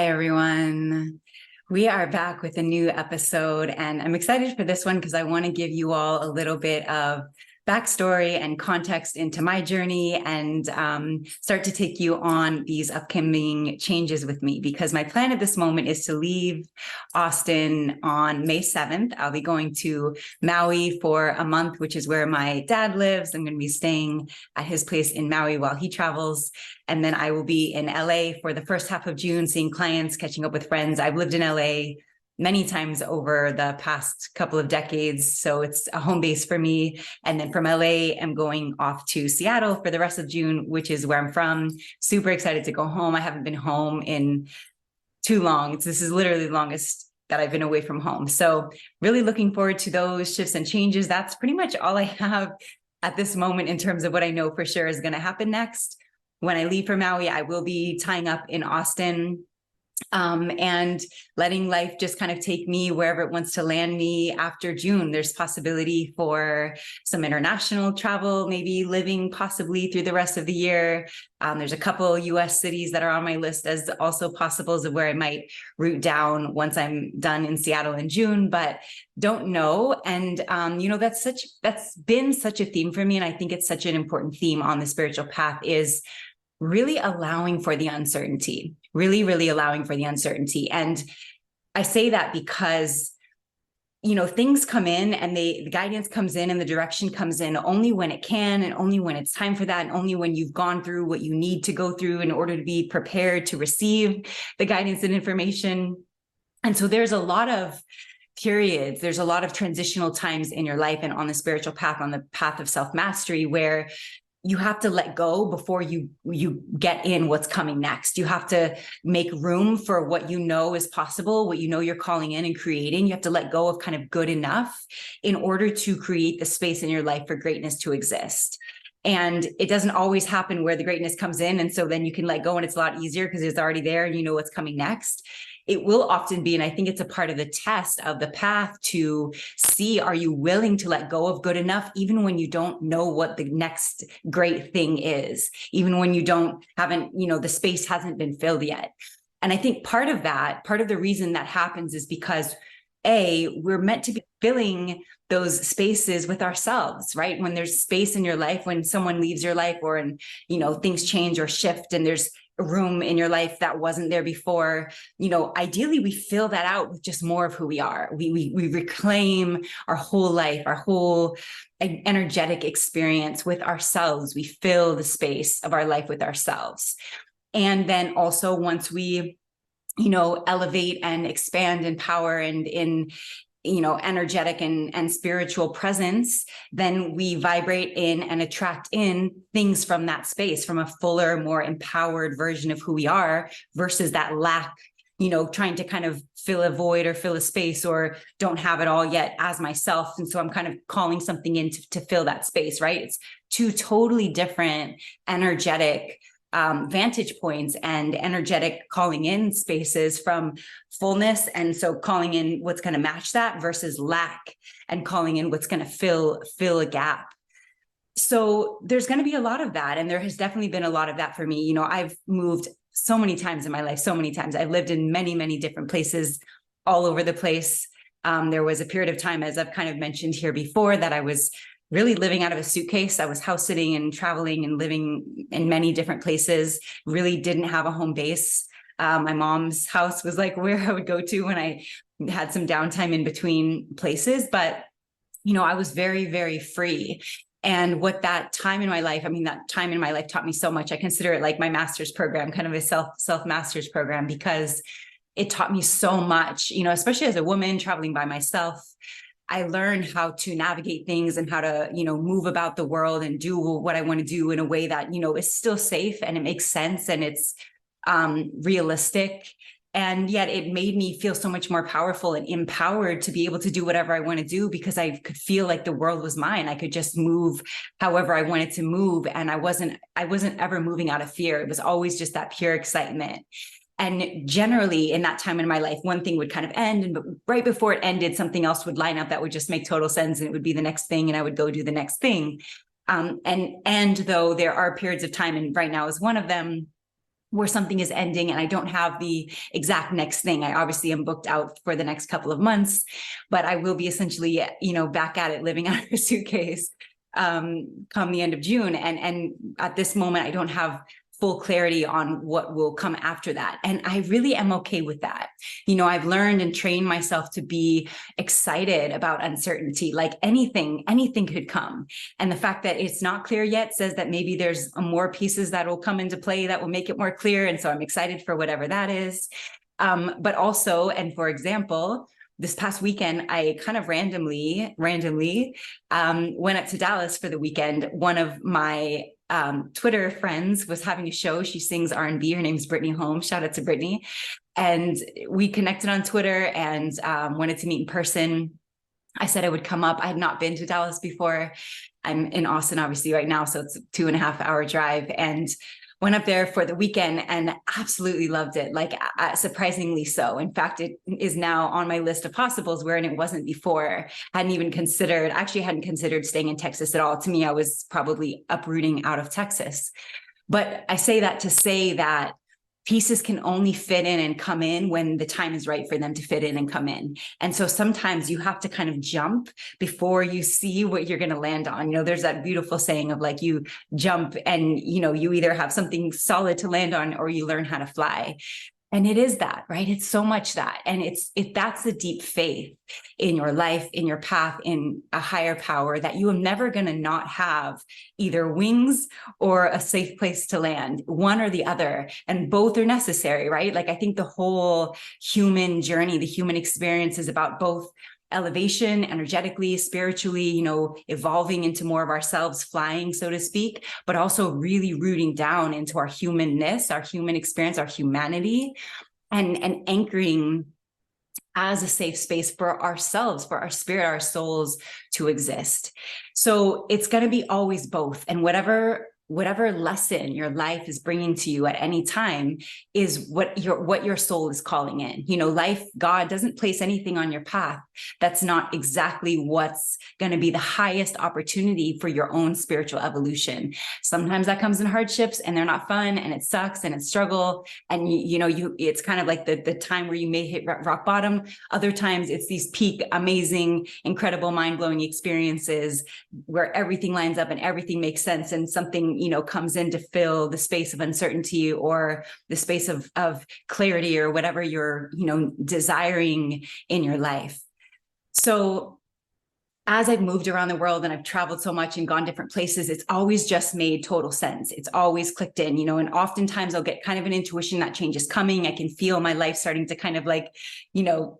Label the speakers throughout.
Speaker 1: Hi, everyone. We are back with a new episode, and I'm excited for this one because I want to give you all a little bit of backstory and context into my journey and start to take you on these upcoming changes with me, because my plan at this moment is to leave Austin on May 7th. I'll be going to Maui for a month, which is where my dad lives. I'm going to be staying at his place in Maui while he travels. And then I will be in LA for the first half of June, seeing clients, catching up with friends. I've lived in LA many times over the past couple of decades, so it's a home base for me. And then from LA, I'm going off to Seattle for the rest of June, which is where I'm from. Super excited to go home. I haven't been home in too long. This is literally the longest that I've been away from home. So really looking forward to those shifts and changes. That's pretty much all I have at this moment in terms of what I know for sure is going to happen next. When I leave for Maui, I will be tying up in Austin and letting life just kind of take me wherever it wants to land me after June. There's possibility for some international travel, maybe living possibly through the rest of the year. There's a couple US cities that are on my list as also possibles of where I might root down once I'm done in Seattle in June, but don't know. And, that's been such a theme for me. And I think it's such an important theme on the spiritual path is really allowing for the uncertainty, really allowing for the uncertainty. And I say that because, things come in and the guidance comes in and the direction comes in only when it can, and only when it's time for that, and only when you've gone through what you need to go through in order to be prepared to receive the guidance and information. And so there's a lot of periods, there's a lot of transitional times in your life and on the spiritual path, on the path of self-mastery, where you have to let go before you get in what's coming next. You have to make room for what you know is possible, what you know you're calling in and creating. You have to let go of kind of good enough in order to create the space in your life for greatness to exist. And it doesn't always happen where the greatness comes in. And so then you can let go and it's a lot easier because it's already there and you know what's coming next. It will often be, and I think it's a part of the test of the path to see, are you willing to let go of good enough, even when you don't know what the next great thing is, even when you haven't, the space hasn't been filled yet. And I think part of the reason that happens is because we're meant to be filling those spaces with ourselves, right? When there's space in your life, when someone leaves your life or, things change or shift and there's a room in your life that wasn't there before, ideally we fill that out with just more of who we are. We reclaim our whole life, our whole energetic experience with ourselves. We fill the space of our life with ourselves. And then also once we, elevate and expand in power and in, energetic and spiritual presence, then we vibrate in and attract in things from that space, from a fuller, more empowered version of who we are versus that lack, trying to kind of fill a void or fill a space or don't have it all yet as myself. And so I'm kind of calling something in to fill that space, right? It's two totally different energetic vantage points and energetic calling in spaces from fullness. And so calling in what's going to match that versus lack and calling in what's going to fill a gap. So there's going to be a lot of that. And there has definitely been a lot of that for me. I've moved so many times in my life, so many times. I've lived in many, many different places all over the place. There was a period of time, as I've kind of mentioned here before, that I was really living out of a suitcase. I was house sitting and traveling and living in many different places, really didn't have a home base. My mom's house was like where I would go to when I had some downtime in between places. But, I was very, very free. And what that time in my life taught me so much. I consider it like my master's program, kind of a self-master's program, because it taught me so much, especially as a woman traveling by myself. I learned how to navigate things and how to, move about the world and do what I want to do in a way that, is still safe and it makes sense and it's realistic. And yet it made me feel so much more powerful and empowered to be able to do whatever I want to do, because I could feel like the world was mine. I could just move however I wanted to move. And I wasn't ever moving out of fear. It was always just that pure excitement. And generally in that time in my life, one thing would kind of end, and right before it ended, something else would line up that would just make total sense, and it would be the next thing, and I would go do the next thing. And though there are periods of time, and right now is one of them, where something is ending and I don't have the exact next thing. I obviously am booked out for the next couple of months, but I will be essentially, back at it, living out of a suitcase come the end of June. And at this moment, I don't have full clarity on what will come after that. And I really am okay with that. I've learned and trained myself to be excited about uncertainty, like anything could come. And the fact that it's not clear yet says that maybe there's more pieces that will come into play that will make it more clear. And so I'm excited for whatever that is. But also, and for example, this past weekend, I kind of randomly went up to Dallas for the weekend. One of my Twitter friends was having a show. She sings R&B. Her name's Brittany Holmes. Shout out to Brittany. And we connected on Twitter and wanted to meet in person. I said I would come up. I had not been to Dallas before. I'm in Austin, obviously, right now. So it's a 2.5-hour drive. And went up there for the weekend and absolutely loved it, like surprisingly so. In fact, it is now on my list of possibles, wherein it wasn't before. Hadn't considered staying in Texas at all. To me, I was probably uprooting out of Texas. But I say that to say that pieces can only fit in and come in when the time is right for them to fit in and come in. And so sometimes you have to kind of jump before you see what you're going to land on. There's that beautiful saying of like, you jump and, you either have something solid to land on or you learn how to fly. And it is that, right? It's so much that. And that's the deep faith in your life, in your path, in a higher power, that you are never going to not have either wings or a safe place to land, one or the other. And both are necessary, right? Like, I think the whole human journey, the human experience is about both elevation, energetically, spiritually, evolving into more of ourselves, flying, so to speak, but also really rooting down into our humanness, our human experience, our humanity, and anchoring as a safe space for ourselves, for our spirit, our souls to exist. So it's going to be always both. And whatever lesson your life is bringing to you at any time is what your soul is calling in. Life, God doesn't place anything on your path that's not exactly what's going to be the highest opportunity for your own spiritual evolution. Sometimes that comes in hardships and they're not fun and it sucks and it's struggle. And it's kind of like the time where you may hit rock bottom. Other times it's these peak, amazing, incredible, mind-blowing experiences where everything lines up and everything makes sense and something comes in to fill the space of uncertainty or the space of clarity or whatever you're, desiring in your life. So as I've moved around the world and I've traveled so much and gone different places, it's always just made total sense. It's always clicked in, and oftentimes I'll get kind of an intuition that change is coming. I can feel my life starting to kind of like,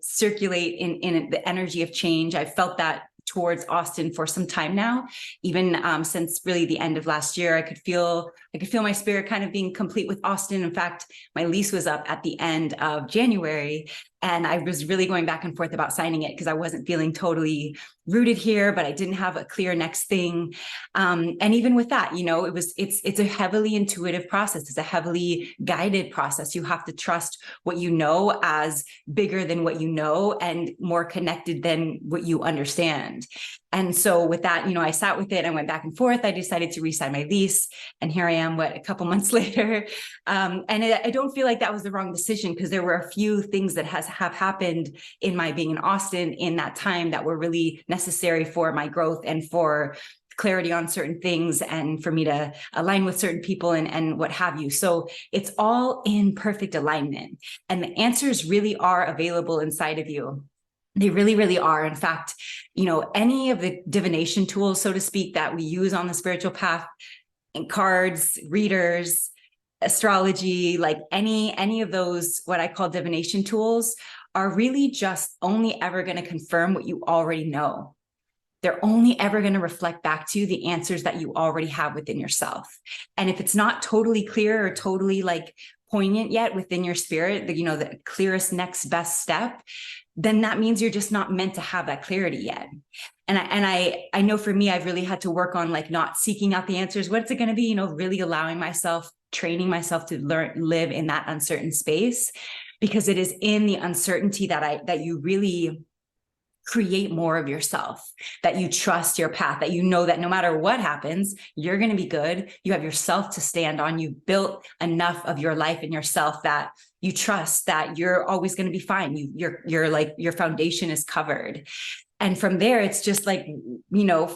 Speaker 1: circulate in the energy of change. I've felt that towards Austin for some time now, even since really the end of last year. I could feel my spirit kind of being complete with Austin. In fact, my lease was up at the end of January, and I was really going back and forth about signing it because I wasn't feeling totally rooted here, but I didn't have a clear next thing. And even with that, it's a heavily intuitive process. It's a heavily guided process. You have to trust what you know as bigger than what you know and more connected than what you understand. And so with that, I sat with it. I went back and forth. I decided to re-sign my lease. And here I am, a couple months later. I don't feel like that was the wrong decision because there were a few things that have happened in my being in Austin in that time that were really necessary for my growth and for clarity on certain things and for me to align with certain people and what have you. So it's all in perfect alignment. And the answers really are available inside of you. They really, really are. In fact, any of the divination tools, so to speak, that we use on the spiritual path, and cards, readers, astrology, like any of those, what I call divination tools, are really just only ever going to confirm what you already know. They're only ever going to reflect back to you the answers that you already have within yourself. And if it's not totally clear or totally like poignant yet within your spirit, the clearest next best step, then that means you're just not meant to have that clarity yet. And I know for me, I've really had to work on like not seeking out the answers. What's it going to be? Really allowing myself, training myself to live in that uncertain space, because it is in the uncertainty that you really create more of yourself, that you trust your path, that you know that no matter what happens, you're going to be good. You have yourself to stand on. You built enough of your life and yourself that you trust that you're always going to be fine. You're like, your foundation is covered. And from there, it's just like,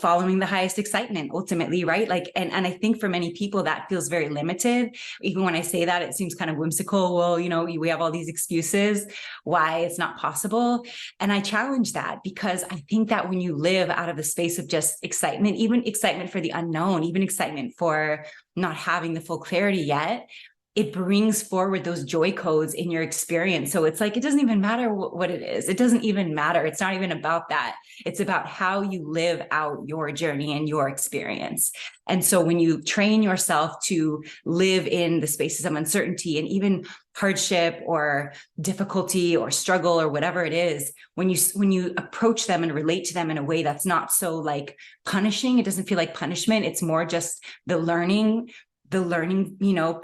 Speaker 1: following the highest excitement ultimately, right? Like, and I think for many people that feels very limited. Even when I say that, it seems kind of whimsical. Well, we have all these excuses why it's not possible. And I challenge that, because I think that when you live out of the space of just excitement, even excitement for the unknown, even excitement for not having the full clarity yet, it brings forward those joy codes in your experience. So it's like, it doesn't even matter what it is. It doesn't even matter. It's not even about that. It's about how you live out your journey and your experience. And so when you train yourself to live in the spaces of uncertainty and even hardship or difficulty or struggle or whatever it is, when you approach them and relate to them in a way that's not so like punishing, it doesn't feel like punishment. It's more just the learning,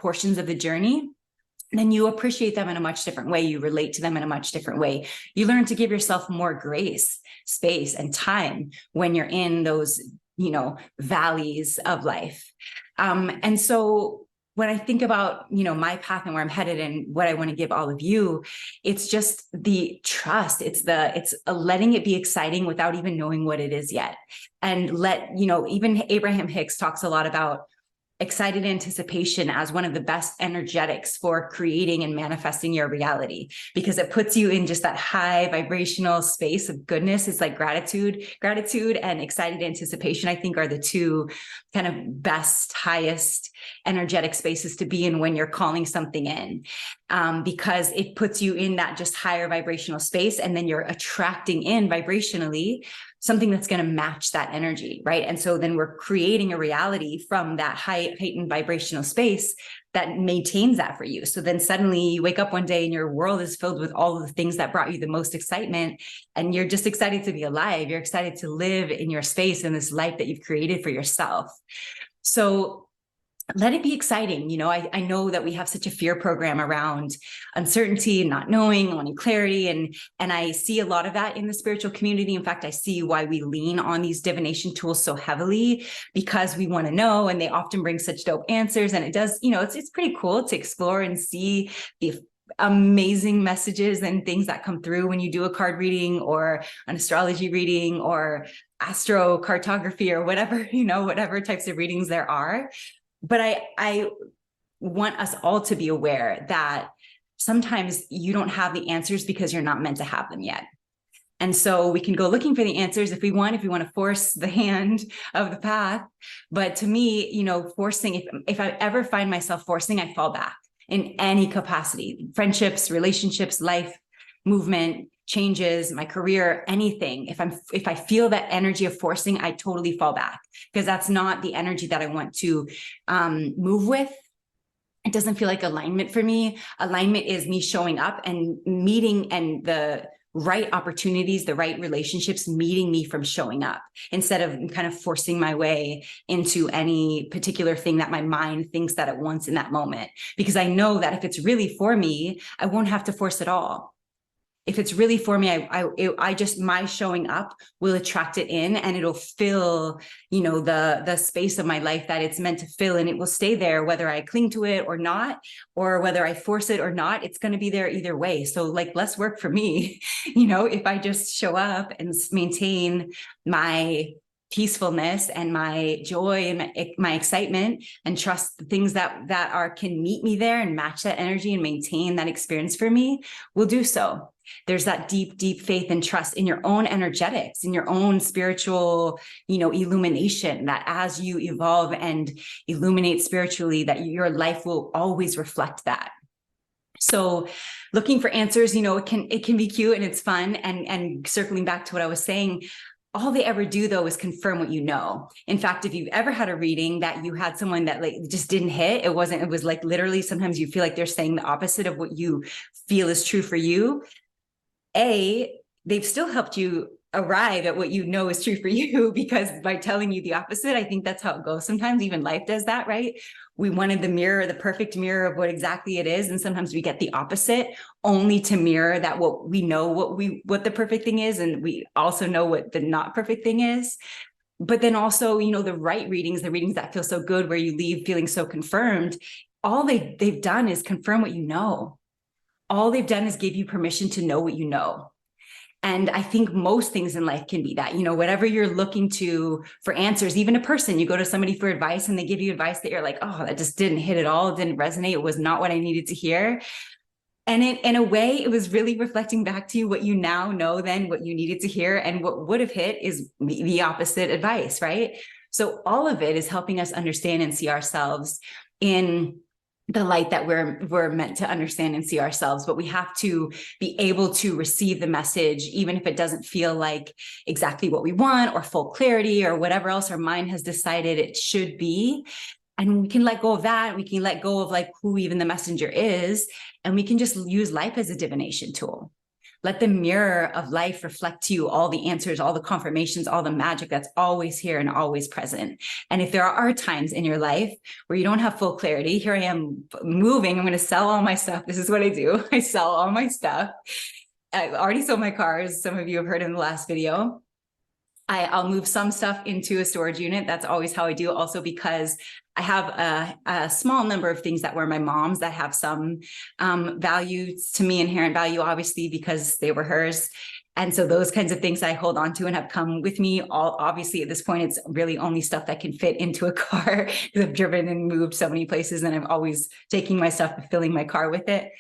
Speaker 1: portions of the journey, then you appreciate them in a much different way. You relate to them in a much different way. You learn to give yourself more grace, space, and time when you're in those, valleys of life. And so when I think about, my path and where I'm headed and what I want to give all of you, it's just the trust. It's letting it be exciting without even knowing what it is yet. And even Abraham Hicks talks a lot about excited anticipation as one of the best energetics for creating and manifesting your reality, because it puts you in just that high vibrational space of goodness. It's like gratitude and excited anticipation, I think, are the two kind of best, highest energetic spaces to be in when you're calling something in, because it puts you in that just higher vibrational space. And then you're attracting in vibrationally something that's going to match that energy, right? And so then we're creating a reality from that heightened vibrational space that maintains that for you. So then suddenly you wake up one day and your world is filled with all of the things that brought you the most excitement, and you're just excited to be alive. You're excited to live in your space in this life that you've created for yourself. So let it be exciting. I know that we have such a fear program around uncertainty and not knowing, wanting clarity. And I see a lot of that in the spiritual community. In fact, I see why we lean on these divination tools so heavily, because we want to know, and they often bring such dope answers. And it does, it's pretty cool to explore and see the amazing messages and things that come through when you do a card reading or an astrology reading or astrocartography or whatever, whatever types of readings there are. But I want us all to be aware that sometimes you don't have the answers because you're not meant to have them yet. And so we can go looking for the answers if we want to force the hand of the path. But to me, forcing, if I ever find myself forcing, I fall back in any capacity: friendships, relationships, life, movement, changes, my career, anything. If I feel that energy of forcing, I totally fall back, because that's not the energy that I want to move with. It doesn't feel like alignment for me. Alignment is me showing up and meeting, and the right opportunities, the right relationships meeting me from showing up, instead of kind of forcing my way into any particular thing that my mind thinks that it wants in that moment. Because I know that if it's really for me, I won't have to force it all. If it's really for me, I just, my showing up will attract it in, and it'll fill, the space of my life that it's meant to fill, and it will stay there, whether I cling to it or not, or whether I force it or not, it's going to be there either way. So like, less work for me, if I just show up and maintain my peacefulness and my joy and my excitement, and trust the things that can meet me there and match that energy and maintain that experience for me, will do so. There's that deep, deep faith and trust in your own energetics, in your own spiritual, illumination, that as you evolve and illuminate spiritually, that your life will always reflect that. So looking for answers, it can be cute and it's fun. And circling back to what I was saying, all they ever do though is confirm what you know. In fact, if you've ever had a reading that you had someone that like just didn't hit, it was like literally sometimes you feel like they're saying the opposite of what you feel is true for you. They've still helped you arrive at what you know is true for you, because by telling you the opposite, I think that's how it goes. Sometimes even life does that, right? We wanted the perfect mirror of what exactly it is. And sometimes we get the opposite, only to mirror that what we know, what the perfect thing is. And we also know what the not perfect thing is. But then also, the right readings, the readings that feel so good, where you leave feeling so confirmed, all they've done is confirm what you know. All they've done is give you permission to know what you know. And I think most things in life can be that, whatever you're looking to for answers, even a person, you go to somebody for advice and they give you advice that you're like, oh, that just didn't hit at all. It didn't resonate. It was not what I needed to hear. And in a way, it was really reflecting back to you what you now know, then what you needed to hear, and what would have hit is the opposite advice, right? So all of it is helping us understand and see ourselves in the light that we're meant to understand and see ourselves. But we have to be able to receive the message, even if it doesn't feel like exactly what we want, or full clarity, or whatever else our mind has decided it should be. And we can let go of that. We can let go of like who even the messenger is. And we can just use life as a divination tool. Let the mirror of life reflect to you all the answers, all the confirmations, all the magic that's always here and always present. And if there are times in your life where you don't have full clarity, here I am moving. I'm going to sell all my stuff. This is what I do. I sell all my stuff. I've already sold my cars. Some of you have heard in the last video. I'll move some stuff into a storage unit. That's always how I do it. Also because I have a small number of things that were my mom's that have some value to me, inherent value, obviously, because they were hers. And so those kinds of things I hold on to and have come with me. All obviously at this point, it's really only stuff that can fit into a car, because I've driven and moved so many places, and I'm always taking my stuff and filling my car with it.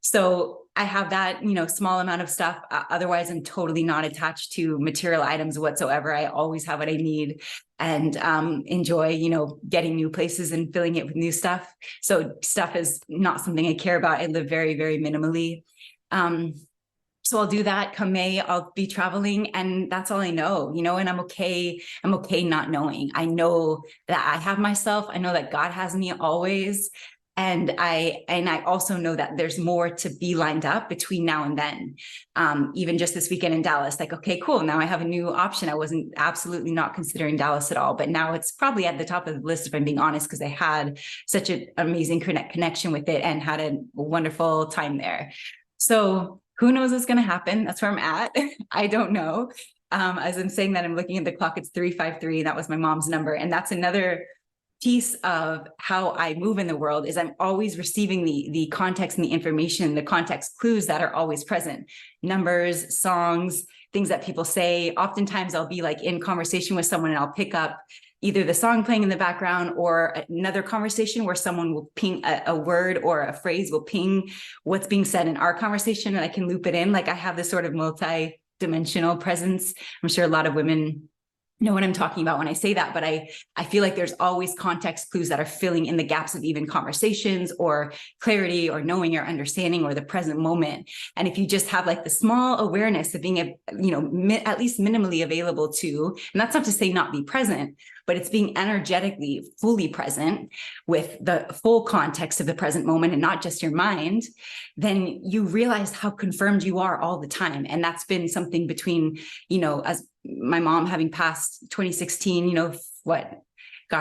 Speaker 1: So I have that, small amount of stuff. Otherwise, I'm totally not attached to material items whatsoever. I always have what I need, and enjoy, getting new places and filling it with new stuff. So stuff is not something I care about. I live very, very minimally. So I'll do that. Come May, I'll be traveling, and that's all I know, and I'm okay. I'm okay not knowing. I know that I have myself. I know that God has me always. And I also know that there's more to be lined up between now and then. Even just this weekend in Dallas, like, okay, cool. Now I have a new option. I wasn't absolutely not considering Dallas at all, but now it's probably at the top of the list, if I'm being honest, because I had such an amazing connection with it and had a wonderful time there. So who knows what's going to happen? That's where I'm at. I don't know. As I'm saying that, I'm looking at the clock. It's 3:53. That was my mom's number. And that's another piece of how I move in the world, is I'm always receiving the context and the information, the context clues that are always present. Numbers, songs, things that people say. Oftentimes I'll be like in conversation with someone and I'll pick up either the song playing in the background or another conversation where someone will ping a word or a phrase will ping what's being said in our conversation, and I can loop it in. Like I have this sort of multi-dimensional presence. I'm sure a lot of women know what I'm talking about when I say that, but I feel like there's always context clues that are filling in the gaps of even conversations or clarity or knowing or understanding or the present moment. And if you just have like the small awareness of being, at least minimally available to, and that's not to say not be present, but it's being energetically fully present with the full context of the present moment and not just your mind, then you realize how confirmed you are all the time. And that's been something between, as my mom having passed 2016,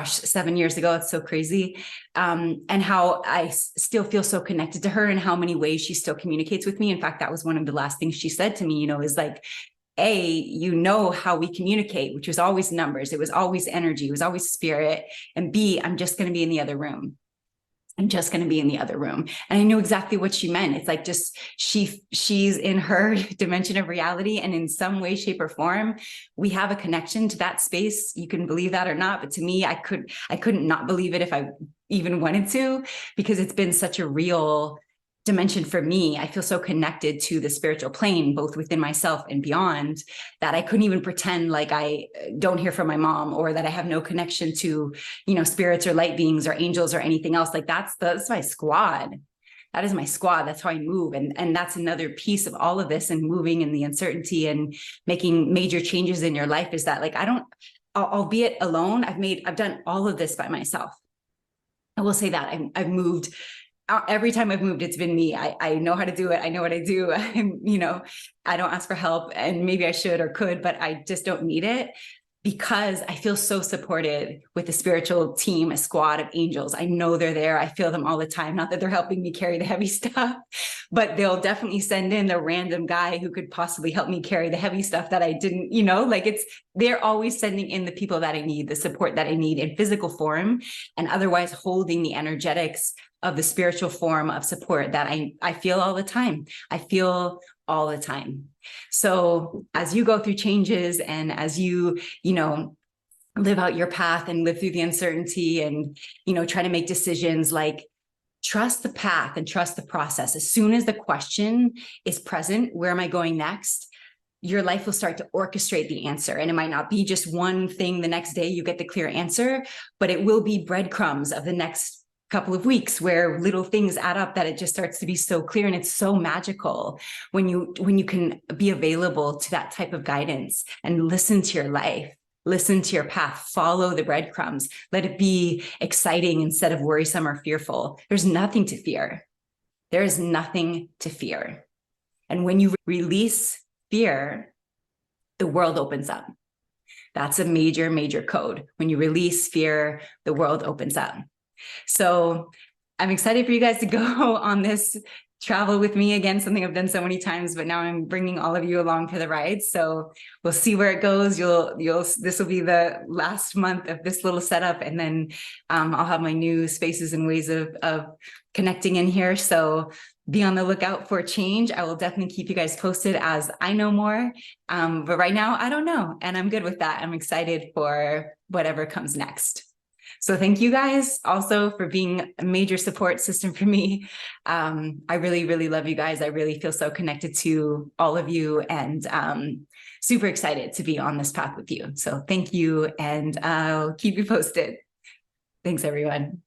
Speaker 1: 7 years ago, it's so crazy. And how I still feel so connected to her and how many ways she still communicates with me. In fact, that was one of the last things she said to me, is like, A, how we communicate, which was always numbers. It was always energy. It was always spirit. And B, I'm just going to be in the other room. I'm just going to be in the other room. And I knew exactly what she meant. It's like, just she's in her dimension of reality. And in some way, shape or form, we have a connection to that space. You can believe that or not. But to me, I couldn't not believe it if I even wanted to, because it's been such a real dimension for me. I feel so connected to the spiritual plane, both within myself and beyond, that I couldn't even pretend like I don't hear from my mom, or that I have no connection to, spirits or light beings or angels or anything else. Like that's my squad. That is my squad. That's how I move. And that's another piece of all of this and moving in the uncertainty and making major changes in your life, is that like, albeit alone, I've done all of this by myself. I will say that I've moved every time I've moved, it's been me. I know how to do it. I know what I do. I don't ask for help, and maybe I should or could, but I just don't need it, because I feel so supported with a spiritual team, a squad of angels. I know they're there. I feel them all the time. Not that they're helping me carry the heavy stuff, but they'll definitely send in the random guy who could possibly help me carry the heavy stuff that I didn't, they're always sending in the people that I need, the support that I need in physical form, and otherwise holding the energetics of the spiritual form of support that I feel all the time. I feel all the time. So as you go through changes, and as you live out your path and live through the uncertainty, and, try to make decisions, like, trust the path and trust the process. As soon as the question is present, where am I going next? Your life will start to orchestrate the answer. And it might not be just one thing the next day you get the clear answer, but it will be breadcrumbs of the next couple of weeks where little things add up that it just starts to be so clear. And it's so magical when you can be available to that type of guidance and listen to your life, listen to your path, follow the breadcrumbs, let it be exciting instead of worrisome or fearful. There's nothing to fear. There is nothing to fear. And when you release fear, the world opens up. That's a major, major code. When you release fear, the world opens up. So I'm excited for you guys to go on this travel with me again, something I've done so many times, but now I'm bringing all of you along for the ride. So we'll see where it goes. This will be the last month of this little setup. And then I'll have my new spaces and ways of connecting in here. So be on the lookout for change. I will definitely keep you guys posted as I know more. But right now, I don't know. And I'm good with that. I'm excited for whatever comes next. So thank you guys also for being a major support system for me. I really, really love you guys. I really feel so connected to all of you, and super excited to be on this path with you. So thank you, and I'll keep you posted. Thanks, everyone.